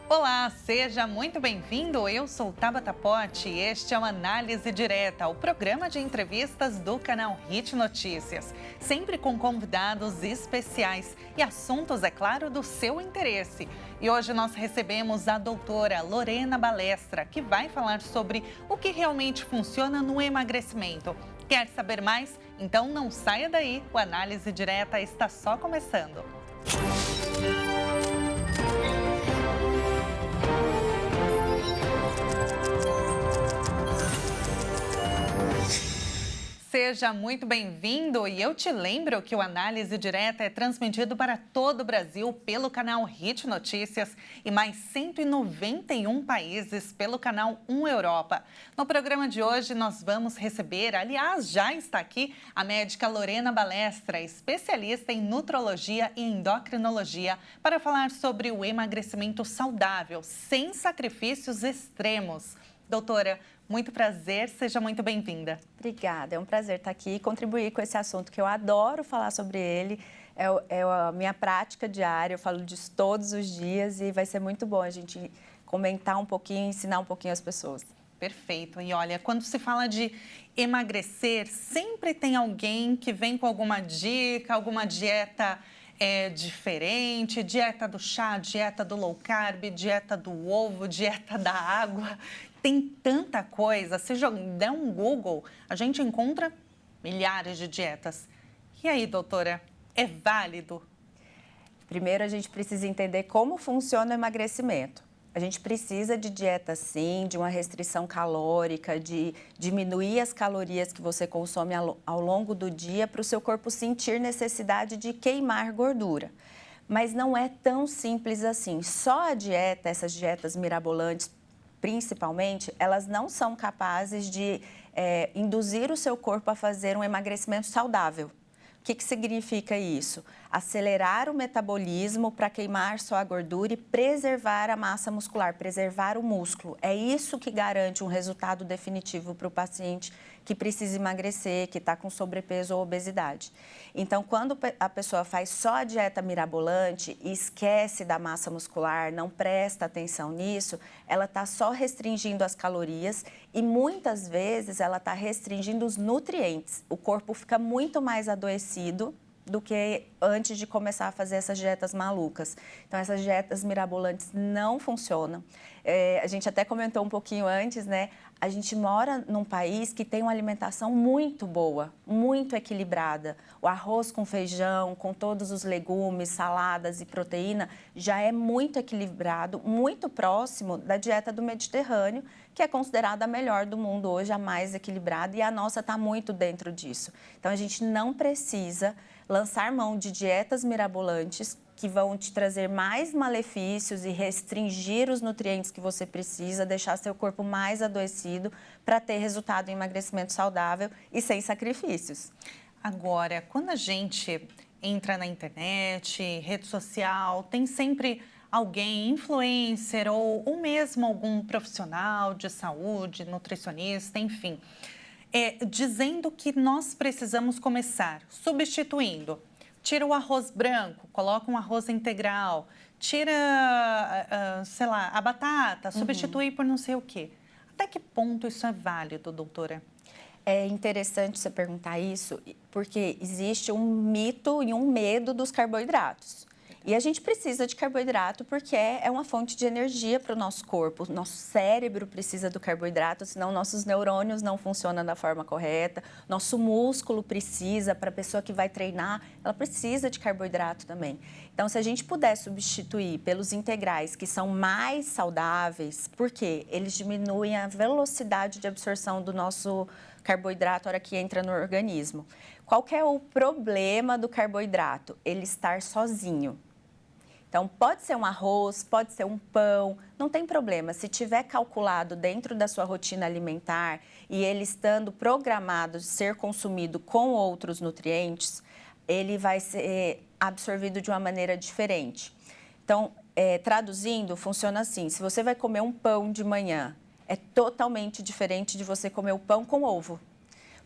Olá, seja muito bem-vindo. Eu sou Tabata Pote e este é o Análise Direta, o programa de entrevistas do canal Hit Notícias. Sempre com convidados especiais e assuntos, é claro, do seu interesse. E hoje nós recebemos a doutora Lorena Balestra, que vai falar sobre o que realmente funciona no emagrecimento. Quer saber mais? Então não saia daí, o Análise Direta está só começando. Seja muito bem-vindo e eu te lembro que o Análise Direta é transmitido para todo o Brasil pelo canal Hit Notícias e mais 191 países pelo canal 1 Europa. No programa de hoje nós vamos receber, aliás, já está aqui, a médica Lorena Balestra, especialista em nutrologia e endocrinologia, para falar sobre o emagrecimento saudável, sem sacrifícios extremos. Doutora, muito prazer, seja muito bem-vinda. Obrigada, é um prazer estar aqui e contribuir com esse assunto que eu adoro falar sobre ele. É a minha prática diária, eu falo disso todos os dias e vai ser muito bom a gente comentar um pouquinho, ensinar um pouquinho as pessoas. Perfeito. E olha, quando se fala de emagrecer, sempre tem alguém que vem com alguma dica, alguma dieta diferente, dieta do chá, dieta do low carb, dieta do ovo, dieta da água. Tem tanta coisa, se der um Google, a gente encontra milhares de dietas. E aí, doutora, é válido? Primeiro, a gente precisa entender como funciona o emagrecimento. A gente precisa de dieta, sim, de uma restrição calórica, de diminuir as calorias que você consome ao longo do dia para o seu corpo sentir necessidade de queimar gordura. Mas não é tão simples assim. Só a dieta, essas dietas mirabolantes, principalmente, elas não são capazes de induzir o seu corpo a fazer um emagrecimento saudável. O que significa isso? Acelerar o metabolismo para queimar só a gordura e preservar a massa muscular, preservar o músculo. É isso que garante um resultado definitivo para o paciente que precisa emagrecer, que está com sobrepeso ou obesidade. Então, quando a pessoa faz só a dieta mirabolante e esquece da massa muscular, não presta atenção nisso, ela está só restringindo as calorias e muitas vezes ela está restringindo os nutrientes. O corpo fica muito mais adoecido do que antes de começar a fazer essas dietas malucas. Então, essas dietas mirabolantes não funcionam. A gente até comentou um pouquinho antes, né? A gente mora num país que tem uma alimentação muito boa, muito equilibrada. O arroz com feijão, com todos os legumes, saladas e proteína, já é muito equilibrado, muito próximo da dieta do Mediterrâneo, que é considerada a melhor do mundo hoje, a mais equilibrada, e a nossa está muito dentro disso. Então, a gente não precisa lançar mão de dietas mirabolantes que vão te trazer mais malefícios e restringir os nutrientes que você precisa, deixar seu corpo mais adoecido para ter resultado em emagrecimento saudável e sem sacrifícios. Agora, quando a gente entra na internet, rede social, tem sempre alguém, influencer ou mesmo algum profissional de saúde, nutricionista, enfim, dizendo que nós precisamos começar substituindo. Tira o arroz branco, coloca um arroz integral, tira, sei lá, a batata, substitui por não sei o quê. Até que ponto isso é válido, doutora? É interessante você perguntar isso, porque existe um mito e um medo dos carboidratos. E a gente precisa de carboidrato porque é uma fonte de energia para o nosso corpo. O nosso cérebro precisa do carboidrato, senão nossos neurônios não funcionam da forma correta. Nosso músculo precisa, para a pessoa que vai treinar, ela precisa de carboidrato também. Então, se a gente puder substituir pelos integrais, que são mais saudáveis, porque eles diminuem a velocidade de absorção do nosso carboidrato na hora que entra no organismo. Qual que é o problema do carboidrato? Ele estar sozinho. Então, pode ser um arroz, pode ser um pão, não tem problema. Se tiver calculado dentro da sua rotina alimentar e ele estando programado de ser consumido com outros nutrientes, ele vai ser absorvido de uma maneira diferente. Então, traduzindo, funciona assim. Se você vai comer um pão de manhã, é totalmente diferente de você comer o pão com ovo.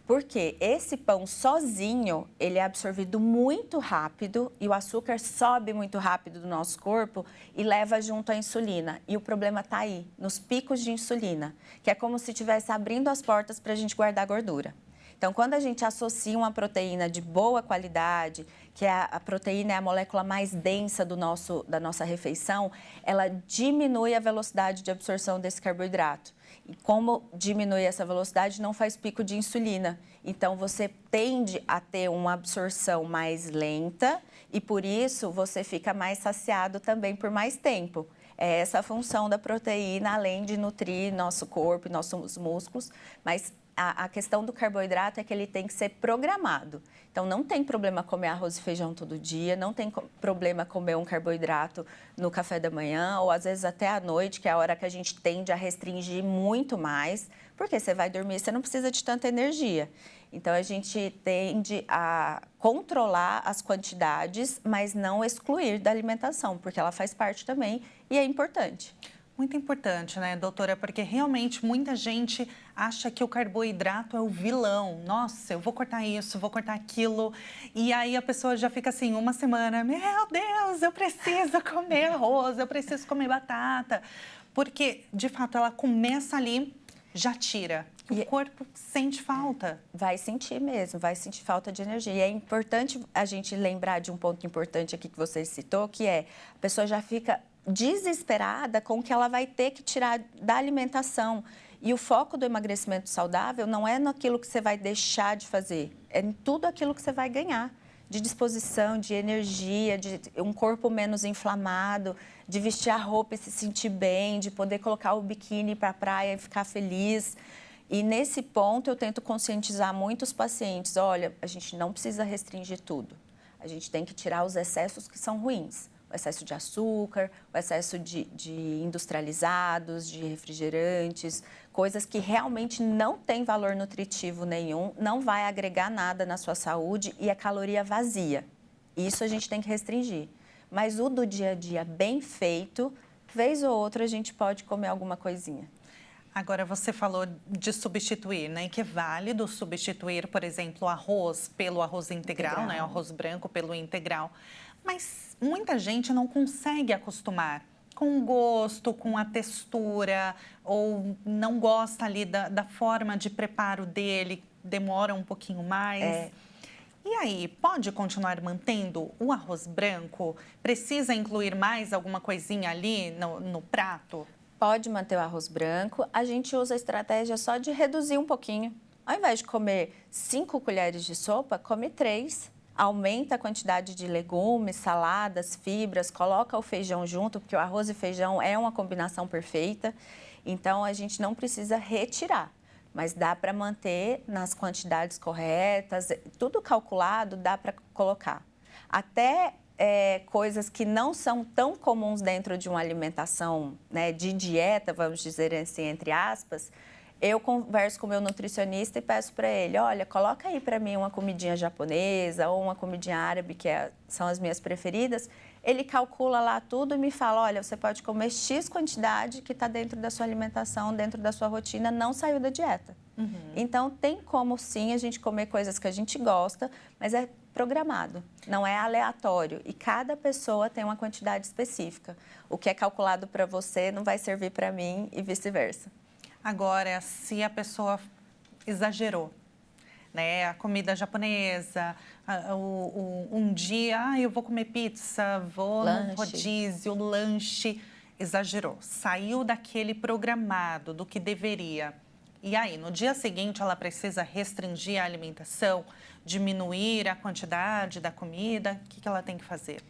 Porque esse pão sozinho, ele é absorvido muito rápido e o açúcar sobe muito rápido do nosso corpo e leva junto a insulina. E o problema está aí, nos picos de insulina, que é como se estivesse abrindo as portas para a gente guardar gordura. Então, quando a gente associa uma proteína de boa qualidade, que a proteína é a molécula mais densa da nossa refeição, ela diminui a velocidade de absorção desse carboidrato. E como diminui essa velocidade, não faz pico de insulina. Então, você tende a ter uma absorção mais lenta e, por isso, você fica mais saciado também por mais tempo. É essa a função da proteína, além de nutrir nosso corpo e nossos músculos, mas a questão do carboidrato é que ele tem que ser programado. Então, não tem problema comer arroz e feijão todo dia, não tem problema comer um carboidrato no café da manhã ou, às vezes, até à noite, que é a hora que a gente tende a restringir muito mais, porque você vai dormir, você não precisa de tanta energia. Então, a gente tende a controlar as quantidades, mas não excluir da alimentação, porque ela faz parte também e é importante. Muito importante, né, doutora? Porque realmente muita gente acha que o carboidrato é o vilão. Nossa, eu vou cortar isso, vou cortar aquilo. E aí a pessoa já fica assim, uma semana, meu Deus, eu preciso comer arroz, eu preciso comer batata. Porque, de fato, ela começa ali, já tira. O corpo sente falta. Vai sentir mesmo, vai sentir falta de energia. E é importante a gente lembrar de um ponto importante aqui que você citou, que é a pessoa já fica desesperada com o que ela vai ter que tirar da alimentação. E o foco do emagrecimento saudável não é naquilo que você vai deixar de fazer, é em tudo aquilo que você vai ganhar. De disposição, de energia, de um corpo menos inflamado, de vestir a roupa e se sentir bem, de poder colocar o biquíni para a praia e ficar feliz. E nesse ponto eu tento conscientizar muitos pacientes, olha, a gente não precisa restringir tudo. A gente tem que tirar os excessos que são ruins. O excesso de açúcar, o excesso de industrializados, de refrigerantes, coisas que realmente não têm valor nutritivo nenhum, não vai agregar nada na sua saúde e é caloria vazia. Isso a gente tem que restringir. Mas o do dia a dia bem feito, vez ou outra a gente pode comer alguma coisinha. Agora, você falou de substituir, né? Que é válido substituir, por exemplo, o arroz pelo arroz integral, né? O arroz branco pelo integral. Mas muita gente não consegue acostumar com o gosto, com a textura, ou não gosta ali da forma de preparo dele, demora um pouquinho mais. E aí, pode continuar mantendo o arroz branco? Precisa incluir mais alguma coisinha ali no prato? Pode manter o arroz branco. A gente usa a estratégia só de reduzir um pouquinho. Ao invés de comer 5 colheres de sopa, come 3. Aumenta a quantidade de legumes, saladas, fibras, coloca o feijão junto, porque o arroz e feijão é uma combinação perfeita. Então, a gente não precisa retirar, mas dá para manter nas quantidades corretas, tudo calculado, dá para colocar. Até coisas que não são tão comuns dentro de uma alimentação, né, de dieta, vamos dizer assim, entre aspas, eu converso com o meu nutricionista e peço para ele, olha, coloca aí para mim uma comidinha japonesa ou uma comidinha árabe, que são as minhas preferidas. Ele calcula lá tudo e me fala, olha, você pode comer X quantidade que está dentro da sua alimentação, dentro da sua rotina, não saiu da dieta. Então, tem como sim a gente comer coisas que a gente gosta, mas é programado, não é aleatório. E cada pessoa tem uma quantidade específica. O que é calculado para você não vai servir para mim e vice-versa. Agora, se a pessoa exagerou, né? A comida japonesa, um dia, eu vou comer pizza, vou no rodízio, lanche, exagerou. Saiu daquele programado, do que deveria. E aí, no dia seguinte, ela precisa restringir a alimentação, diminuir a quantidade da comida? O que ela tem que fazer?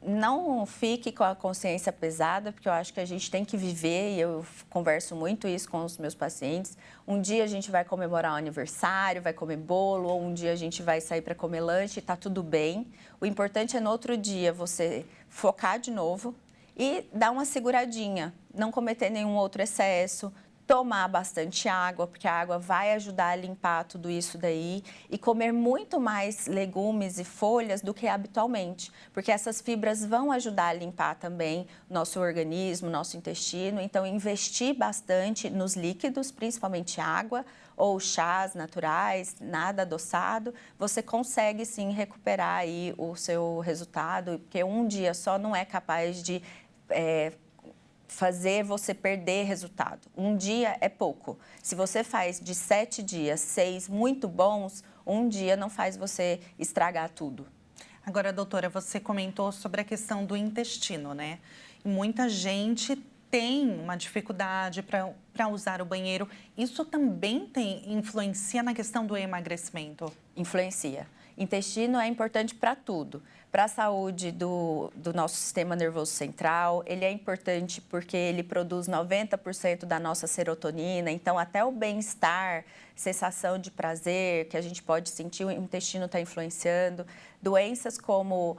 Não fique com a consciência pesada, porque eu acho que a gente tem que viver, e eu converso muito isso com os meus pacientes. Um dia a gente vai comemorar um aniversário, vai comer bolo, ou um dia a gente vai sair para comer lanche, está tudo bem. O importante é no outro dia você focar de novo e dar uma seguradinha, não cometer nenhum outro excesso, tomar bastante água, porque a água vai ajudar a limpar tudo isso daí, e comer muito mais legumes e folhas do que habitualmente, porque essas fibras vão ajudar a limpar também nosso organismo, nosso intestino. Então, investir bastante nos líquidos, principalmente água ou chás naturais, nada adoçado, você consegue sim recuperar aí o seu resultado, porque um dia só não é capaz de fazer você perder resultado. Um dia é pouco. Se você faz de 7 dias, 6 muito bons, um dia não faz você estragar tudo. Agora, doutora, você comentou sobre a questão do intestino, né? E muita gente tem uma dificuldade para usar o banheiro. Isso também influencia na questão do emagrecimento? Influencia. Intestino é importante para tudo. Para a saúde do nosso sistema nervoso central, ele é importante porque ele produz 90% da nossa serotonina. Então, até o bem-estar, sensação de prazer que a gente pode sentir, o intestino está influenciando. Doenças como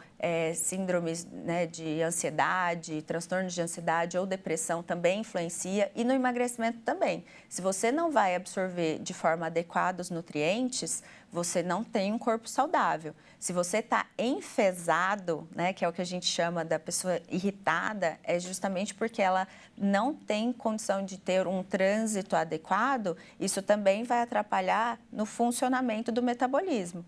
síndromes, né, de ansiedade, transtornos de ansiedade ou depressão também influencia, e no emagrecimento também. Se você não vai absorver de forma adequada os nutrientes, você não tem um corpo saudável. Se você está enfesado, né, que é o que a gente chama da pessoa irritada, é justamente porque ela não tem condição de ter um trânsito adequado. Isso também vai atrapalhar no funcionamento do metabolismo.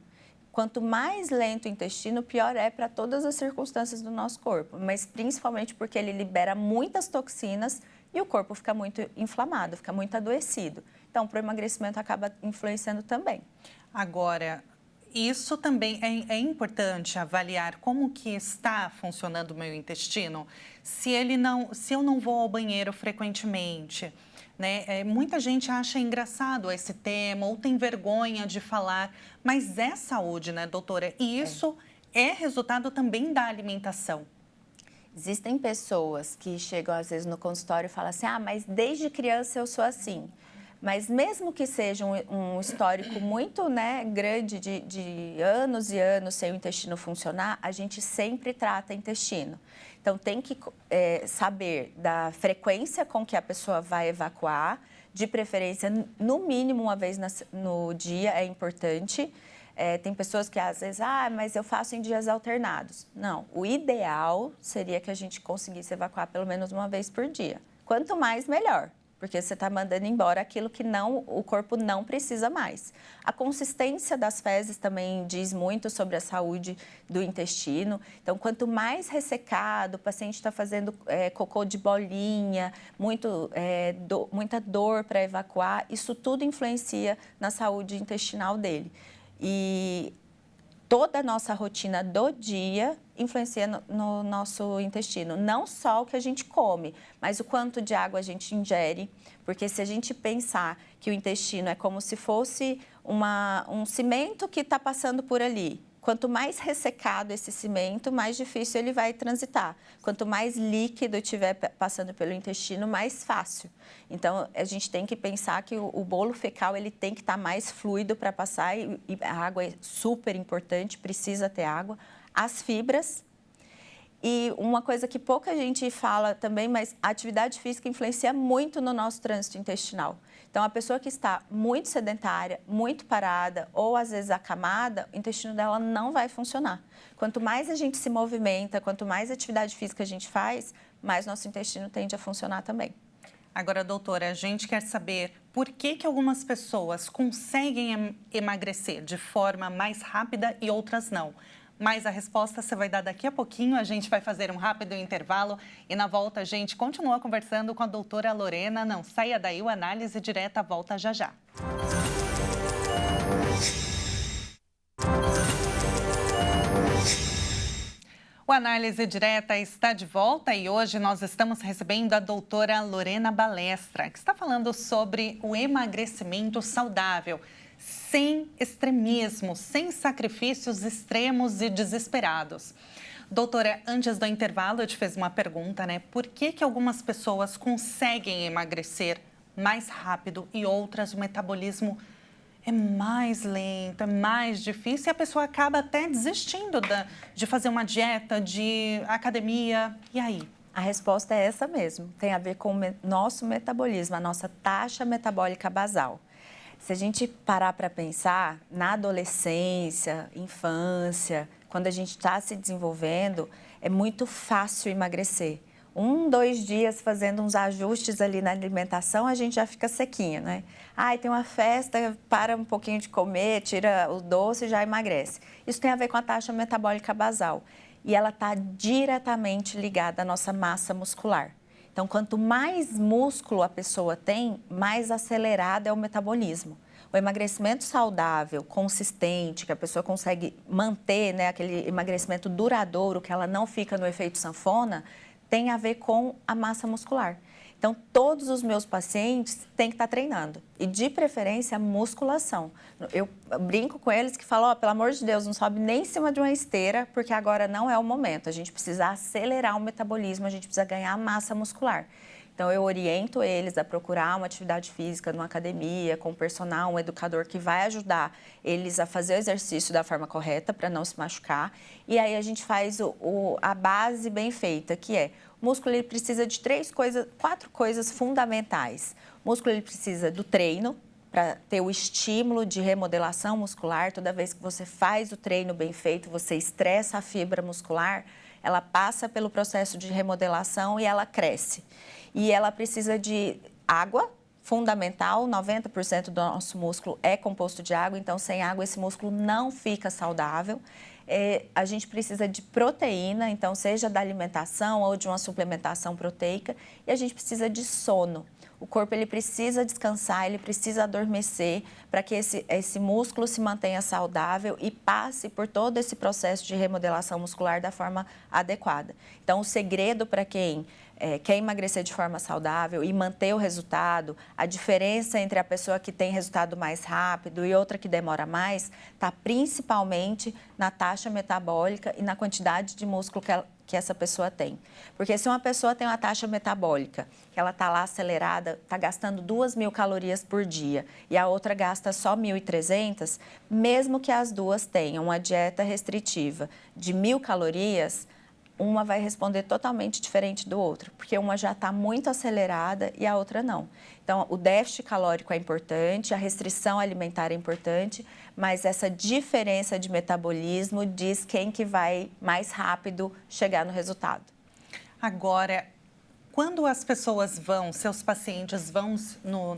Quanto mais lento o intestino, pior é para todas as circunstâncias do nosso corpo, mas principalmente porque ele libera muitas toxinas e o corpo fica muito inflamado, fica muito adoecido. Então, para o emagrecimento acaba influenciando também. Agora, isso também é importante avaliar como que está funcionando o meu intestino. Se eu não vou ao banheiro frequentemente, né? Muita gente acha engraçado esse tema ou tem vergonha de falar, mas é saúde, né, doutora? E isso é resultado também da alimentação. Existem pessoas que chegam às vezes no consultório e falam assim, mas desde criança eu sou assim. Mas mesmo que seja um histórico muito, né, grande de anos e anos sem o intestino funcionar, a gente sempre trata intestino. Então, tem que saber da frequência com que a pessoa vai evacuar, de preferência, no mínimo uma vez no dia é importante. Tem pessoas que às vezes, mas eu faço em dias alternados. Não, o ideal seria que a gente conseguisse evacuar pelo menos uma vez por dia. Quanto mais, melhor. Porque você está mandando embora aquilo que o corpo não precisa mais. A consistência das fezes também diz muito sobre a saúde do intestino. Então, quanto mais ressecado, o paciente está fazendo cocô de bolinha, muita dor para evacuar, isso tudo influencia na saúde intestinal dele. E toda a nossa rotina do dia influencia no nosso intestino. Não só o que a gente come, mas o quanto de água a gente ingere. Porque se a gente pensar que o intestino é como se fosse um cimento que está passando por ali. Quanto mais ressecado esse cimento, mais difícil ele vai transitar. Quanto mais líquido estiver passando pelo intestino, mais fácil. Então, a gente tem que pensar que o bolo fecal ele tem que estar mais fluido para passar, e a água é super importante, precisa ter água. As fibras. E uma coisa que pouca gente fala também, mas a atividade física influencia muito no nosso trânsito intestinal. Então, a pessoa que está muito sedentária, muito parada ou às vezes acamada, o intestino dela não vai funcionar. Quanto mais a gente se movimenta, quanto mais atividade física a gente faz, mais nosso intestino tende a funcionar também. Agora, doutora, a gente quer saber por que algumas pessoas conseguem emagrecer de forma mais rápida e outras não. Mas a resposta você vai dar daqui a pouquinho, a gente vai fazer um rápido intervalo e na volta a gente continua conversando com a doutora Lorena. Não saia daí, o Análise Direta volta já já. O Análise Direta está de volta e hoje nós estamos recebendo a doutora Lorena Balestra, que está falando sobre o emagrecimento saudável, sem extremismo, sem sacrifícios extremos e desesperados. Doutora, antes do intervalo eu te fiz uma pergunta, né? Por que algumas pessoas conseguem emagrecer mais rápido e outras o metabolismo é mais lento, é mais difícil e a pessoa acaba até desistindo de fazer uma dieta, de academia. E aí? A resposta é essa mesmo, tem a ver com o nosso metabolismo, a nossa taxa metabólica basal. Se a gente parar para pensar, na adolescência, infância, quando a gente está se desenvolvendo, é muito fácil emagrecer. 2 dias fazendo uns ajustes ali na alimentação, a gente já fica sequinha, né? Ai, tem uma festa, para um pouquinho de comer, tira o doce e já emagrece. Isso tem a ver com a taxa metabólica basal. E ela está diretamente ligada à nossa massa muscular. Então, quanto mais músculo a pessoa tem, mais acelerado é o metabolismo. O emagrecimento saudável, consistente, que a pessoa consegue manter, né, aquele emagrecimento duradouro, que ela não fica no efeito sanfona, tem a ver com a massa muscular. Então, todos os meus pacientes têm que estar treinando. E, de preferência, musculação. Eu brinco com eles que falam, pelo amor de Deus, não sobe nem em cima de uma esteira, porque agora não é o momento. A gente precisa acelerar o metabolismo, a gente precisa ganhar massa muscular. Então, eu oriento eles a procurar uma atividade física numa academia, com um personal, um educador que vai ajudar eles a fazer o exercício da forma correta para não se machucar. E aí a gente faz a base bem feita, que é o músculo ele precisa de 4 coisas fundamentais. O músculo ele precisa do treino, para ter o estímulo de remodelação muscular. Toda vez que você faz o treino bem feito, você estressa a fibra muscular, ela passa pelo processo de remodelação e ela cresce. E ela precisa de água, fundamental, 90% do nosso músculo é composto de água, então sem água esse músculo não fica saudável. A gente precisa de proteína, então seja da alimentação ou de uma suplementação proteica, e a gente precisa de sono. O corpo ele precisa descansar, ele precisa adormecer para que esse músculo se mantenha saudável e passe por todo esse processo de remodelação muscular da forma adequada. Então, o segredo para quem quer emagrecer de forma saudável e manter o resultado, a diferença entre a pessoa que tem resultado mais rápido e outra que demora mais, está principalmente na taxa metabólica e na quantidade de músculo que essa pessoa tem. Porque se uma pessoa tem uma taxa metabólica, que ela está lá acelerada, está gastando 2.000 calorias por dia e a outra gasta só 1.300, mesmo que as duas tenham uma dieta restritiva de 1.000 calorias, uma vai responder totalmente diferente do outro, porque uma já está muito acelerada e a outra não. Então, o déficit calórico é importante, a restrição alimentar é importante, mas essa diferença de metabolismo diz quem que vai mais rápido chegar no resultado. Agora, quando as pessoas seus pacientes vão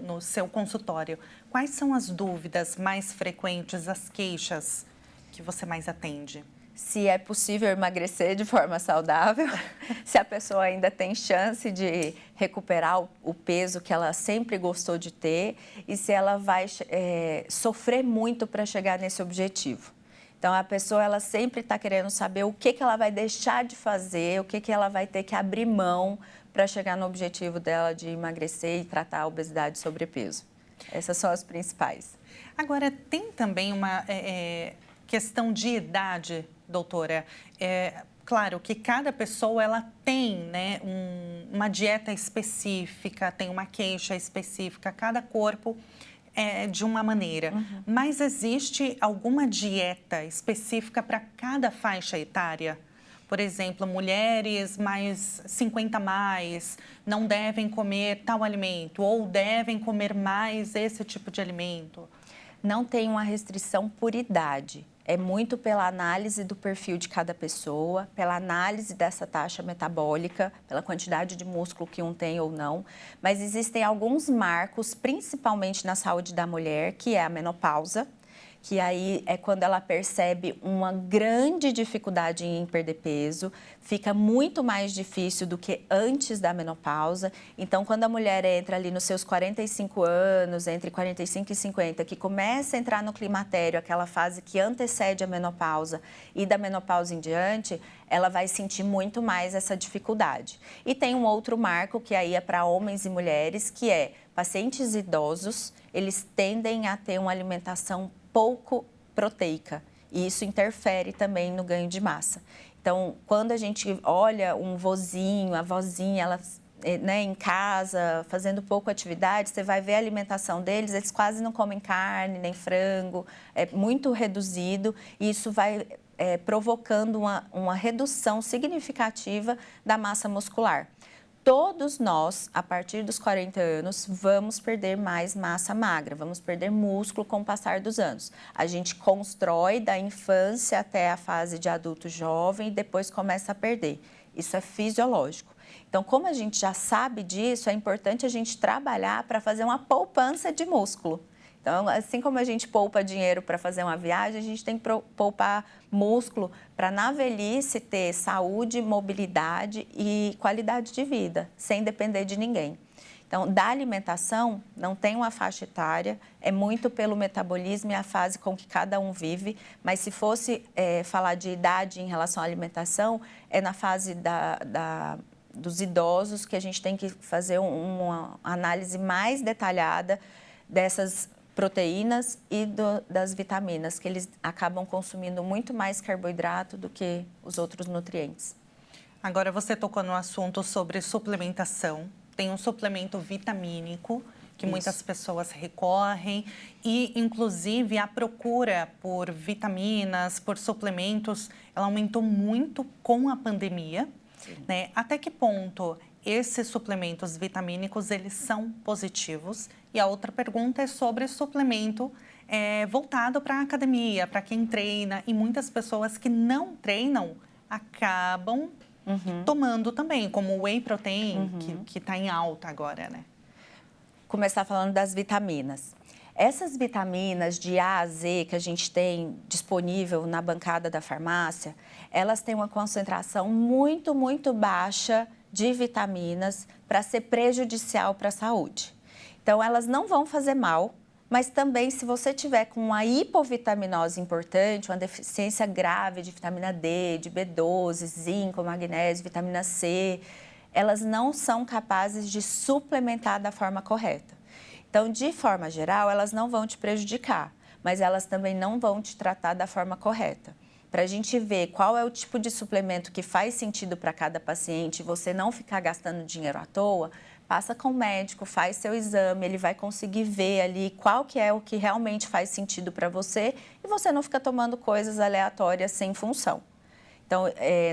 no seu consultório, quais são as dúvidas mais frequentes, as queixas que você mais atende? Se é possível emagrecer de forma saudável, se a pessoa ainda tem chance de recuperar o peso que ela sempre gostou de ter e se ela vai sofrer muito para chegar nesse objetivo. Então, a pessoa ela sempre está querendo saber o que ela vai deixar de fazer, o que ela vai ter que abrir mão para chegar no objetivo dela de emagrecer e tratar a obesidade e sobrepeso. Essas são as principais. Agora, tem também uma questão de idade, doutora. Claro que cada pessoa ela tem, né, uma dieta específica, tem uma queixa específica, cada corpo é de uma maneira. Uhum. Mas existe alguma dieta específica para cada faixa etária? Por exemplo, mulheres mais 50 mais não devem comer tal alimento ou devem comer mais esse tipo de alimento? Não tem uma restrição por idade. É muito pela análise do perfil de cada pessoa, pela análise dessa taxa metabólica, pela quantidade de músculo que um tem ou não. Mas existem alguns marcos, principalmente na saúde da mulher, que é a menopausa, que aí é quando ela percebe uma grande dificuldade em perder peso, fica muito mais difícil do que antes da menopausa. Então, quando a mulher entra ali nos seus 45 anos, entre 45 e 50, que começa a entrar no climatério, aquela fase que antecede a menopausa e da menopausa em diante, ela vai sentir muito mais essa dificuldade. E tem um outro marco que aí é para homens e mulheres, que é pacientes idosos, eles tendem a ter uma alimentação pouco proteica e isso interfere também no ganho de massa. Então, quando a gente olha um vozinho, a vozinha, elas, né, em casa, fazendo pouco atividade, você vai ver a alimentação deles, eles quase não comem carne, nem frango, é muito reduzido e isso vai provocando uma redução significativa da massa muscular. Todos nós, a partir dos 40 anos, vamos perder mais massa magra, vamos perder músculo com o passar dos anos. A gente constrói da infância até a fase de adulto jovem e depois começa a perder. Isso é fisiológico. Então, como a gente já sabe disso, é importante a gente trabalhar para fazer uma poupança de músculo. Então, assim como a gente poupa dinheiro para fazer uma viagem, a gente tem que poupar músculo para na velhice ter saúde, mobilidade e qualidade de vida, sem depender de ninguém. Então, da alimentação, não tem uma faixa etária, é muito pelo metabolismo e a fase com que cada um vive, mas se fosse falar de idade em relação à alimentação, é na fase dos idosos que a gente tem que fazer uma análise mais detalhada dessas proteínas e das vitaminas, que eles acabam consumindo muito mais carboidrato do que os outros nutrientes. Agora você tocou no assunto sobre suplementação. Tem um suplemento vitamínico que muitas pessoas recorrem e, inclusive, a procura por vitaminas, por suplementos, ela aumentou muito com a pandemia, né? Até que ponto esses suplementos vitamínicos, eles são positivos? E a outra pergunta é sobre suplemento voltado para a academia, para quem treina. E muitas pessoas que não treinam acabam tomando também, como o whey protein, que está em alta agora, né? Começar falando das vitaminas. Essas vitaminas de A a Z que a gente tem disponível na bancada da farmácia, elas têm uma concentração muito, muito baixa de vitaminas para ser prejudicial para a saúde. Então, elas não vão fazer mal, mas também se você tiver com uma hipovitaminose importante, uma deficiência grave de vitamina D, de B12, zinco, magnésio, vitamina C, elas não são capazes de suplementar da forma correta. Então, de forma geral, elas não vão te prejudicar, mas elas também não vão te tratar da forma correta. Para a gente ver qual é o tipo de suplemento que faz sentido para cada paciente e você não ficar gastando dinheiro à toa, passa com o médico, faz seu exame, ele vai conseguir ver ali qual que é o que realmente faz sentido para você e você não fica tomando coisas aleatórias sem função. Então,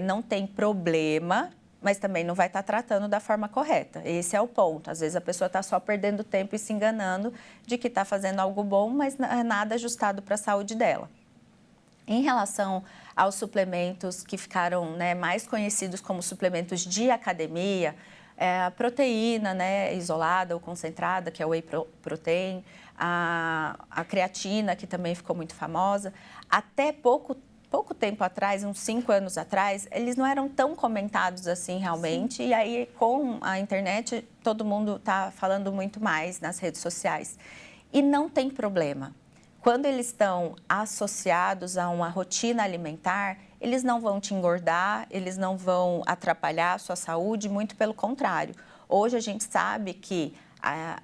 não tem problema, mas também não vai estar tratando da forma correta. Esse é o ponto. Às vezes a pessoa está só perdendo tempo e se enganando de que está fazendo algo bom, mas não é nada ajustado para a saúde dela. Em relação aos suplementos que ficaram mais conhecidos como suplementos de academia, a proteína isolada ou concentrada, que é o whey protein, a creatina, que também ficou muito famosa, até pouco tempo atrás, uns 5 anos atrás, eles não eram tão comentados assim realmente. Sim. E aí, com a internet, todo mundo está falando muito mais nas redes sociais. E não tem problema. Quando eles estão associados a uma rotina alimentar, eles não vão te engordar, eles não vão atrapalhar a sua saúde, muito pelo contrário. Hoje a gente sabe que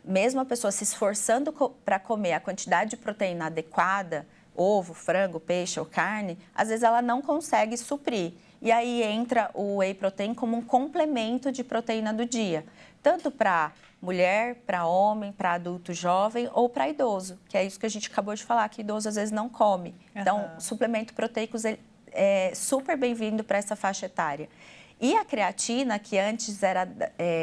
mesmo a pessoa se esforçando para comer a quantidade de proteína adequada, ovo, frango, peixe ou carne, às vezes ela não consegue suprir. E aí entra o whey protein como um complemento de proteína do dia, tanto para mulher, para homem, para adulto jovem ou para idoso, que é isso que a gente acabou de falar, que idoso às vezes não come. Então, o suplemento proteico é super bem-vindo para essa faixa etária. E a creatina, que antes era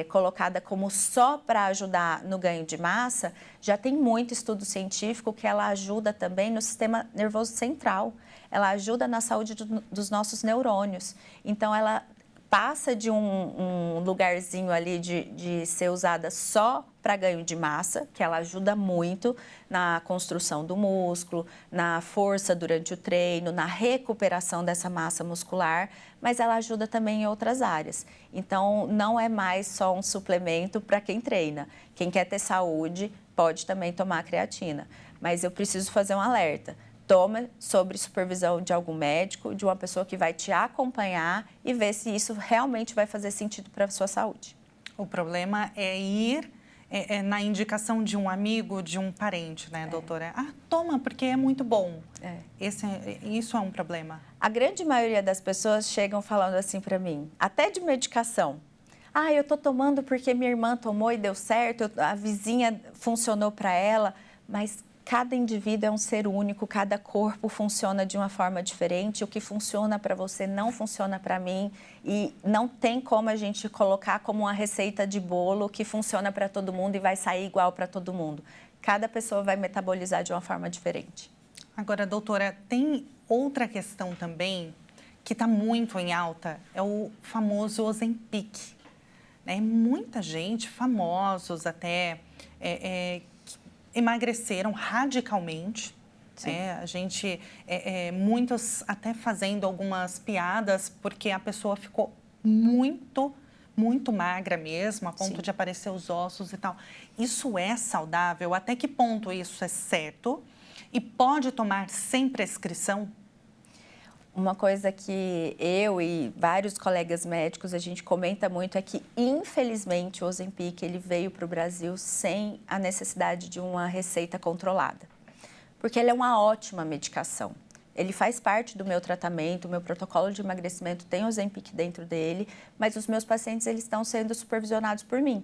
colocada como só para ajudar no ganho de massa, já tem muito estudo científico que ela ajuda também no sistema nervoso central. Ela ajuda na saúde dos nossos neurônios. Então, ela passa de um lugarzinho ali de ser usada só para ganho de massa, que ela ajuda muito na construção do músculo, na força durante o treino, na recuperação dessa massa muscular, mas ela ajuda também em outras áreas. Então, não é mais só um suplemento para quem treina. Quem quer ter saúde pode também tomar creatina. Mas eu preciso fazer um alerta. Toma sob supervisão de algum médico, de uma pessoa que vai te acompanhar e ver se isso realmente vai fazer sentido para a sua saúde. O problema é ir na indicação de um amigo, de um parente, né, doutora? Toma, porque é muito bom. Isso é um problema. A grande maioria das pessoas chegam falando assim para mim, até de medicação. Eu estou tomando porque minha irmã tomou e deu certo, a vizinha funcionou para ela, mas cada indivíduo é um ser único, cada corpo funciona de uma forma diferente, o que funciona para você não funciona para mim e não tem como a gente colocar como uma receita de bolo que funciona para todo mundo e vai sair igual para todo mundo. Cada pessoa vai metabolizar de uma forma diferente. Agora, doutora, tem outra questão também que está muito em alta, é o famoso Ozempic. Muita gente, famosos até, que emagreceram radicalmente. A gente, muitos até fazendo algumas piadas, porque a pessoa ficou muito magra mesmo, a ponto de aparecer os ossos e tal. Isso é saudável? Até que ponto isso é certo? E pode tomar sem prescrição? Uma coisa que eu e vários colegas médicos a gente comenta muito é que, infelizmente, o Ozempic ele veio para o Brasil sem a necessidade de uma receita controlada, porque ele é uma ótima medicação. Ele faz parte do meu tratamento, o meu protocolo de emagrecimento tem o Ozempic dentro dele, mas os meus pacientes eles estão sendo supervisionados por mim.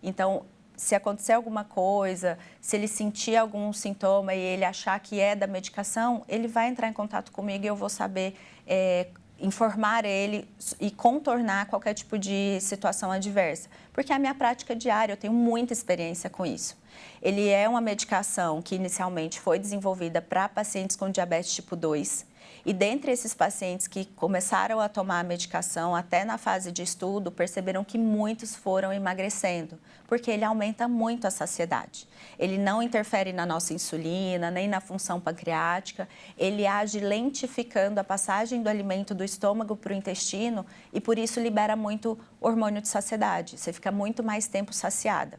Então, se acontecer alguma coisa, se ele sentir algum sintoma e ele achar que é da medicação, ele vai entrar em contato comigo e eu vou saber informar ele e contornar qualquer tipo de situação adversa. Porque é a minha prática diária, eu tenho muita experiência com isso. Ele é uma medicação que inicialmente foi desenvolvida para pacientes com diabetes tipo 2. E dentre esses pacientes que começaram a tomar a medicação até na fase de estudo, perceberam que muitos foram emagrecendo, porque ele aumenta muito a saciedade. Ele não interfere na nossa insulina, nem na função pancreática, ele age lentificando a passagem do alimento do estômago para o intestino e por isso libera muito hormônio de saciedade, você fica muito mais tempo saciada.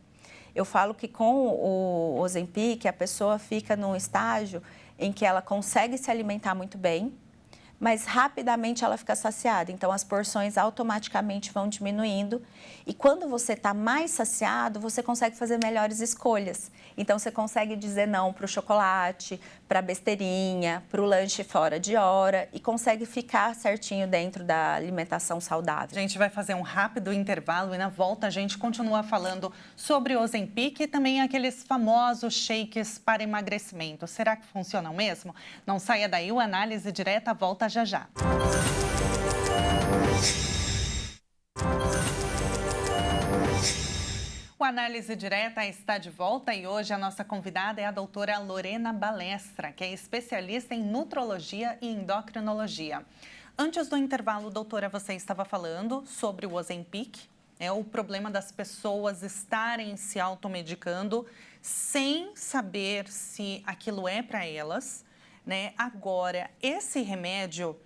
Eu falo que com o Ozempic, a pessoa fica num estágio em que ela consegue se alimentar muito bem, mas rapidamente ela fica saciada. Então, as porções automaticamente vão diminuindo. E quando você está mais saciado, você consegue fazer melhores escolhas. Então, você consegue dizer não para o chocolate, para a besteirinha, para o lanche fora de hora e consegue ficar certinho dentro da alimentação saudável. A gente vai fazer um rápido intervalo e na volta a gente continua falando sobre o Ozempic e também aqueles famosos shakes para emagrecimento. Será que funcionam mesmo? Não saia daí, o Análise Direta volta já já. O Análise Direta está de volta e hoje a nossa convidada é a doutora Lorena Balestra, que é especialista em nutrologia e endocrinologia. Antes do intervalo, doutora, você estava falando sobre o Ozempic, o problema das pessoas estarem se automedicando sem saber se aquilo é para elas. Agora, esse remédio,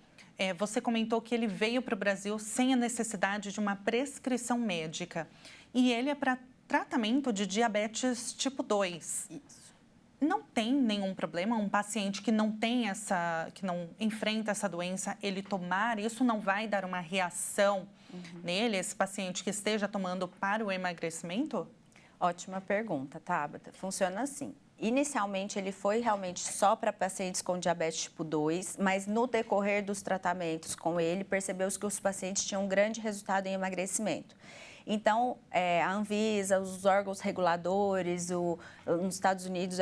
você comentou que ele veio para o Brasil sem a necessidade de uma prescrição médica. E ele é para tratamento de diabetes tipo 2. Isso. Não tem nenhum problema um paciente que não tem que não enfrenta essa doença, ele tomar, isso não vai dar uma reação nele, esse paciente que esteja tomando para o emagrecimento? Ótima pergunta, Tabata. Funciona assim. Inicialmente, ele foi realmente só para pacientes com diabetes tipo 2, mas no decorrer dos tratamentos com ele, percebeu-se que os pacientes tinham um grande resultado em emagrecimento. Então, a Anvisa, os órgãos reguladores, nos Estados Unidos,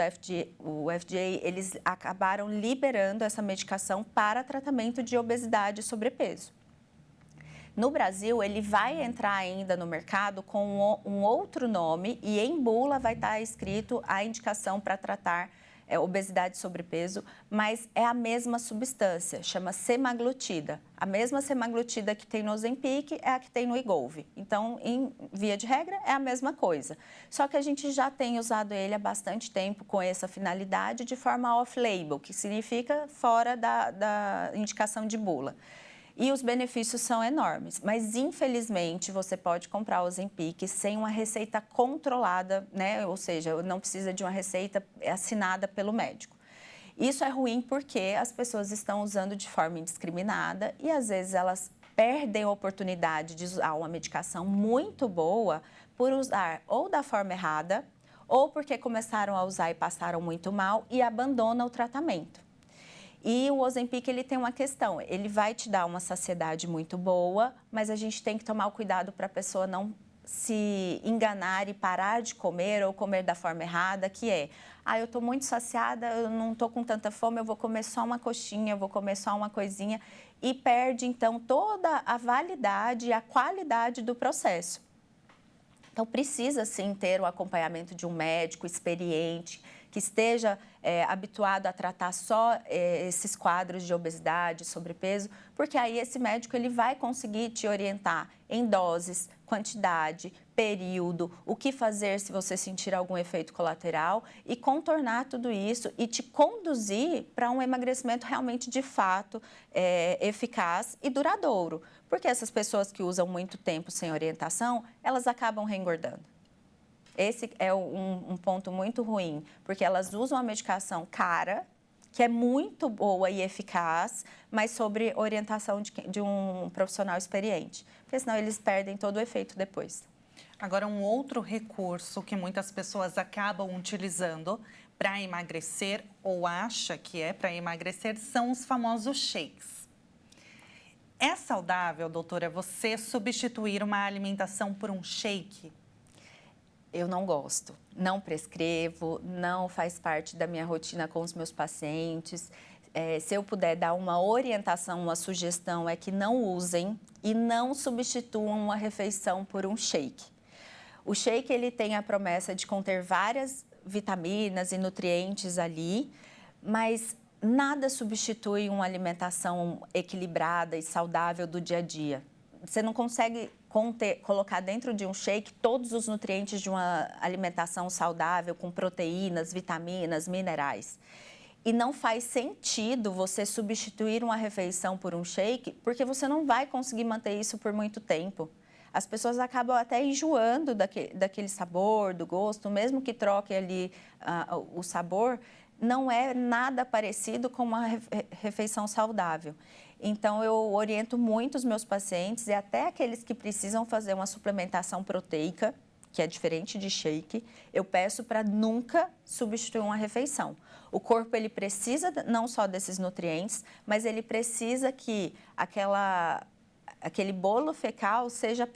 o FDA, eles acabaram liberando essa medicação para tratamento de obesidade e sobrepeso. No Brasil, ele vai entrar ainda no mercado com um outro nome e em bula vai estar escrito a indicação para tratar obesidade e sobrepeso, mas é a mesma substância, chama semaglutida. A mesma semaglutida que tem no Ozempic é a que tem no Wegovy. Então, em via de regra, é a mesma coisa. Só que a gente já tem usado ele há bastante tempo com essa finalidade de forma off-label, que significa fora da indicação de bula. E os benefícios são enormes, mas infelizmente você pode comprar o Ozempic sem uma receita controlada, Ou seja, não precisa de uma receita assinada pelo médico. Isso é ruim porque as pessoas estão usando de forma indiscriminada e às vezes elas perdem a oportunidade de usar uma medicação muito boa por usar ou da forma errada ou porque começaram a usar e passaram muito mal e abandonam o tratamento. E o Ozempic, ele tem uma questão, ele vai te dar uma saciedade muito boa, mas a gente tem que tomar o cuidado para a pessoa não se enganar e parar de comer ou comer da forma errada, que é eu estou muito saciada, eu não estou com tanta fome, eu vou comer só uma coxinha, eu vou comer só uma coisinha. E perde, então, toda a validade e a qualidade do processo. Então, precisa, sim, ter o acompanhamento de um médico experiente, que esteja habituado a tratar só esses quadros de obesidade, sobrepeso, porque aí esse médico ele vai conseguir te orientar em doses, quantidade, período, o que fazer se você sentir algum efeito colateral e contornar tudo isso e te conduzir para um emagrecimento realmente de fato eficaz e duradouro. Porque essas pessoas que usam muito tempo sem orientação, elas acabam reengordando. Esse é um ponto muito ruim, porque elas usam a medicação cara, que é muito boa e eficaz, mas sobre orientação de um profissional experiente, porque senão eles perdem todo o efeito depois. Agora, um outro recurso que muitas pessoas acabam utilizando para emagrecer ou acha que é para emagrecer são os famosos shakes. É saudável, doutora, você substituir uma alimentação por um shake? Eu não gosto, não prescrevo, não faz parte da minha rotina com os meus pacientes. Se eu puder dar uma orientação, uma sugestão, é que não usem e não substituam uma refeição por um shake. O shake ele tem a promessa de conter várias vitaminas e nutrientes ali, mas nada substitui uma alimentação equilibrada e saudável do dia a dia. Você não consegue colocar dentro de um shake todos os nutrientes de uma alimentação saudável, com proteínas, vitaminas, minerais. E não faz sentido você substituir uma refeição por um shake, porque você não vai conseguir manter isso por muito tempo. As pessoas acabam até enjoando daquele sabor, do gosto, mesmo que troque ali o sabor, não é nada parecido com uma refeição saudável. Então, eu oriento muito os meus pacientes e até aqueles que precisam fazer uma suplementação proteica, que é diferente de shake, eu peço para nunca substituir uma refeição. O corpo ele precisa não só desses nutrientes, mas ele precisa que aquele bolo fecal seja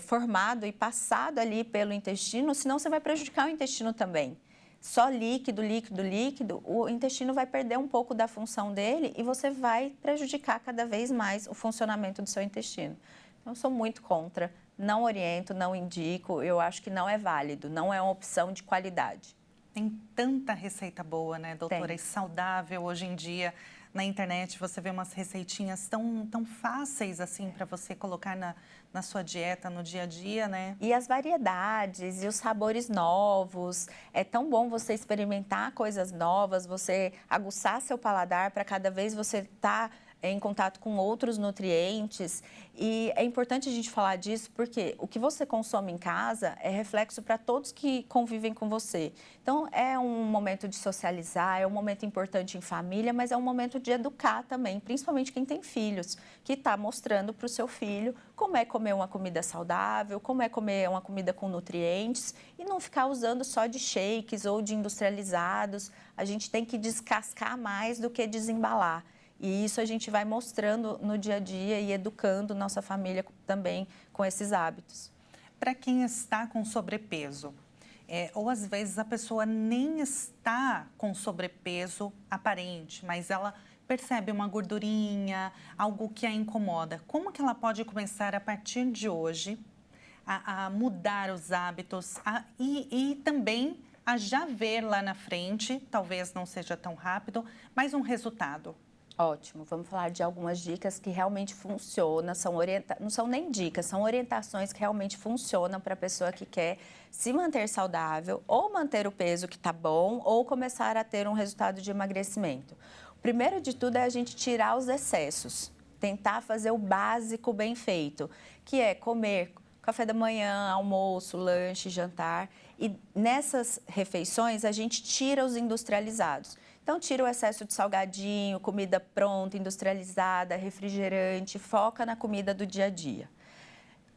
formado e passado ali pelo intestino, senão você vai prejudicar o intestino também. Só líquido, líquido, líquido, o intestino vai perder um pouco da função dele e você vai prejudicar cada vez mais o funcionamento do seu intestino. Então, eu sou muito contra, não oriento, não indico, eu acho que não é válido, não é uma opção de qualidade. Tem tanta receita boa, né, doutora? Tem. E saudável hoje em dia. Na internet você vê umas receitinhas tão fáceis assim para você colocar na sua dieta, no dia a dia, né? E as variedades e os sabores novos. É tão bom você experimentar coisas novas, você aguçar seu paladar para cada vez você estar em contato com outros nutrientes. E é importante a gente falar disso porque o que você consome em casa é reflexo para todos que convivem com você. Então, é um momento de socializar, é um momento importante em família, mas é um momento de educar também, principalmente quem tem filhos, que está mostrando para o seu filho como é comer uma comida saudável, como é comer uma comida com nutrientes e não ficar usando só de shakes ou de industrializados. A gente tem que descascar mais do que desembalar. E isso a gente vai mostrando no dia a dia e educando nossa família também com esses hábitos. Para quem está com sobrepeso, ou às vezes a pessoa nem está com sobrepeso aparente, mas ela percebe uma gordurinha, algo que a incomoda. Como que ela pode começar a partir de hoje a mudar os hábitos e também a já ver lá na frente, talvez não seja tão rápido, mas um resultado? Ótimo, vamos falar de algumas dicas que realmente funcionam, não são nem dicas, são orientações que realmente funcionam para a pessoa que quer se manter saudável ou manter o peso que está bom ou começar a ter um resultado de emagrecimento. O primeiro de tudo é a gente tirar os excessos, tentar fazer o básico bem feito, que é comer café da manhã, almoço, lanche, jantar. E nessas refeições a gente tira os industrializados. Então, tira o excesso de salgadinho, comida pronta, industrializada, refrigerante, foca na comida do dia a dia.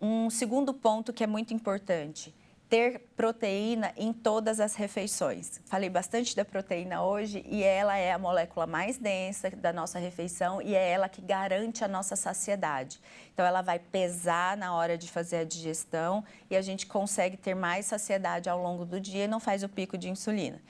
Um segundo ponto que é muito importante, ter proteína em todas as refeições. Falei bastante da proteína hoje e ela é a molécula mais densa da nossa refeição e é ela que garante a nossa saciedade. Então, ela vai pesar na hora de fazer a digestão e a gente consegue ter mais saciedade ao longo do dia e não faz o pico de insulina.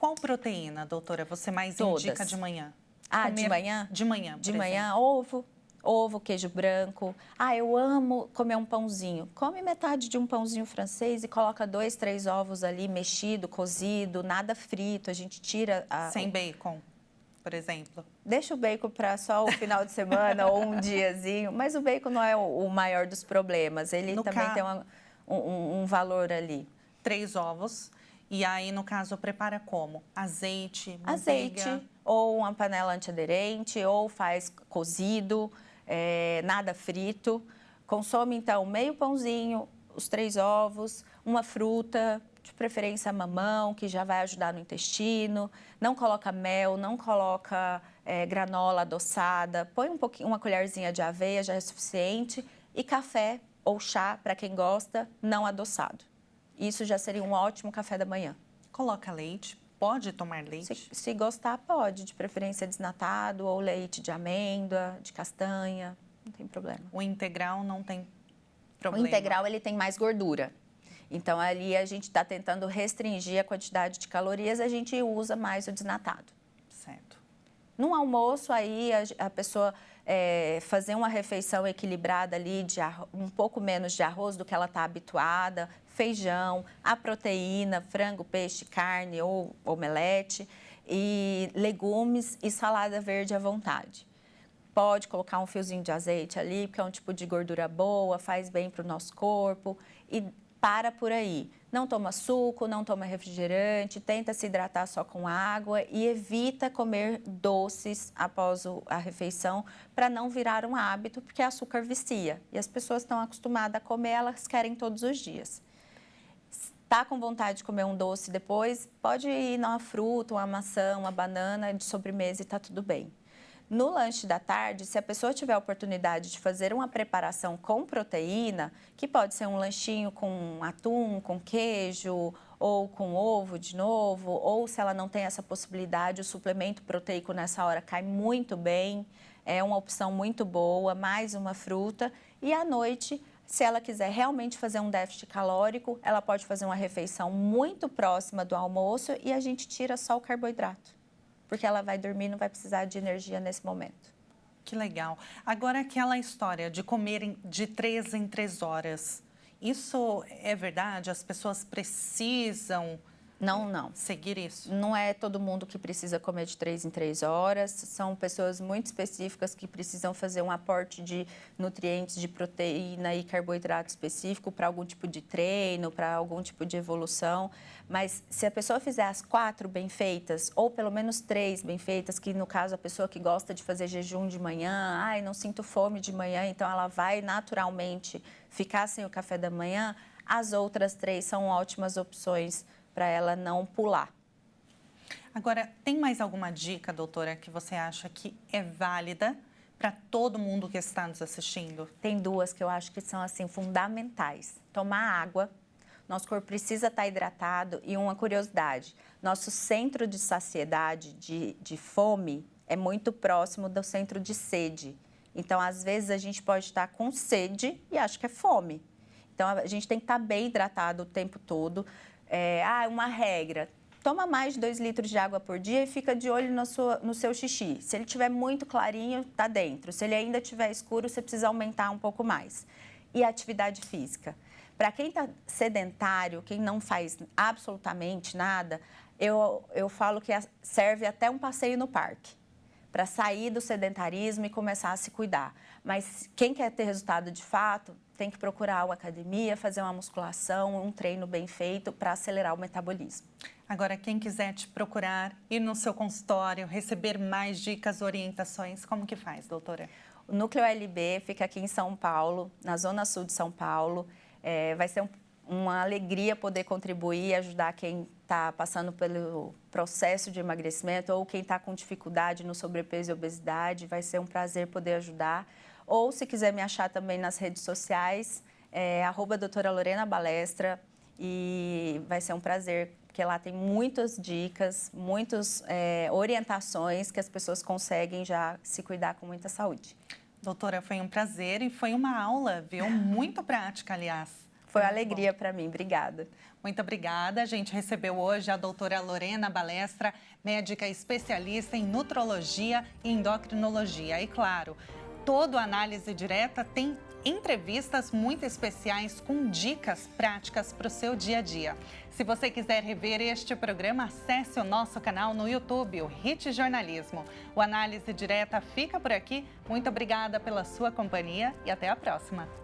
Qual proteína, doutora, você mais Todas. indica de manhã? Ah, de manhã? De manhã, De manhã, ovo, queijo branco. Ah, eu amo comer um pãozinho. Come metade de um pãozinho francês e coloca 2, 3 ovos ali, mexido, cozido, nada frito. A gente tira... Sem bacon, por exemplo. Deixa o bacon para só o final de semana ou um diazinho. Mas o bacon não é o maior dos problemas. Ele também tem um valor ali. 3 ovos. E aí, no caso, prepara como? Azeite, manteiga? Azeite, ou uma panela antiaderente, ou faz cozido, nada frito. Consome, então, meio pãozinho, os 3 ovos, uma fruta, de preferência mamão, que já vai ajudar no intestino. Não coloca mel, não coloca granola adoçada. Põe uma colherzinha de aveia, já é suficiente. E café ou chá, para quem gosta, não adoçado. Isso já seria um ótimo café da manhã. Coloca leite. Pode tomar leite? Se gostar, pode. De preferência desnatado ou leite de amêndoa, de castanha. Não tem problema. O integral não tem problema? O integral, ele tem mais gordura. Então, ali a gente está tentando restringir a quantidade de calorias, a gente usa mais o desnatado. Certo. No almoço, aí a pessoa fazer uma refeição equilibrada ali, de um pouco menos de arroz do que ela está habituada, feijão, a proteína, frango, peixe, carne ou omelete, e legumes e salada verde à vontade. Pode colocar um fiozinho de azeite ali, porque é um tipo de gordura boa, faz bem para o nosso corpo e para por aí. Não toma suco, não toma refrigerante, tenta se hidratar só com água e evita comer doces após a refeição para não virar um hábito, porque açúcar vicia. E as pessoas estão acostumadas a comer, elas querem todos os dias. Está com vontade de comer um doce depois, pode ir numa fruta, uma maçã, uma banana de sobremesa e está tudo bem. No lanche da tarde, se a pessoa tiver a oportunidade de fazer uma preparação com proteína, que pode ser um lanchinho com atum, com queijo ou com ovo de novo, ou se ela não tem essa possibilidade, o suplemento proteico nessa hora cai muito bem, é uma opção muito boa, mais uma fruta. E à noite, se ela quiser realmente fazer um déficit calórico, ela pode fazer uma refeição muito próxima do almoço e a gente tira só o carboidrato. Porque ela vai dormir e não vai precisar de energia nesse momento. Que legal. Agora, aquela história de comerem de 3 em 3 horas, isso é verdade? As pessoas precisam seguir isso? Não é todo mundo que precisa comer de 3 em 3 horas. São pessoas muito específicas que precisam fazer um aporte de nutrientes, de proteína e carboidrato específico para algum tipo de treino, para algum tipo de evolução. Mas se a pessoa fizer as 4 bem feitas, ou pelo menos 3 bem feitas, que no caso a pessoa que gosta de fazer jejum de manhã, não sinto fome de manhã, então ela vai naturalmente ficar sem o café da manhã, as outras 3 são ótimas opções para ela não pular. Agora, tem mais alguma dica, doutora, que você acha que é válida para todo mundo que está nos assistindo? Tem 2 que eu acho que são assim fundamentais. Tomar água. Nosso corpo precisa estar hidratado. E uma curiosidade, nosso centro de saciedade, de fome, é muito próximo do centro de sede. Então, às vezes, a gente pode estar com sede e acha que é fome. Então, a gente tem que estar bem hidratado o tempo todo. Uma regra, toma mais de 2 litros de água por dia e fica de olho no seu xixi. Se ele estiver muito clarinho, está dentro. Se ele ainda estiver escuro, você precisa aumentar um pouco mais. E a atividade física. Para quem está sedentário, quem não faz absolutamente nada, eu falo que serve até um passeio no parque, para sair do sedentarismo e começar a se cuidar. Mas quem quer ter resultado de fato, tem que procurar uma academia, fazer uma musculação, um treino bem feito para acelerar o metabolismo. Agora, quem quiser te procurar, ir no seu consultório, receber mais dicas, orientações, como que faz, doutora? O Núcleo LB fica aqui em São Paulo, na zona sul de São Paulo. Vai ser uma alegria poder contribuir e ajudar quem está passando pelo processo de emagrecimento ou quem está com dificuldade no sobrepeso e obesidade. Vai ser um prazer poder ajudar. Ou, se quiser me achar também nas redes sociais, @doutora Lorena Balestra, e vai ser um prazer, porque lá tem muitas dicas, muitas orientações que as pessoas conseguem já se cuidar com muita saúde. Doutora, foi um prazer e foi uma aula, viu? Muito prática, aliás. Foi uma alegria para mim, obrigada. Muito obrigada. A gente recebeu hoje a doutora Lorena Balestra, médica especialista em nutrologia e endocrinologia. E claro, todo Análise Direta tem entrevistas muito especiais com dicas práticas para o seu dia a dia. Se você quiser rever este programa, acesse o nosso canal no YouTube, o Hit Jornalismo. O Análise Direta fica por aqui. Muito obrigada pela sua companhia e até a próxima.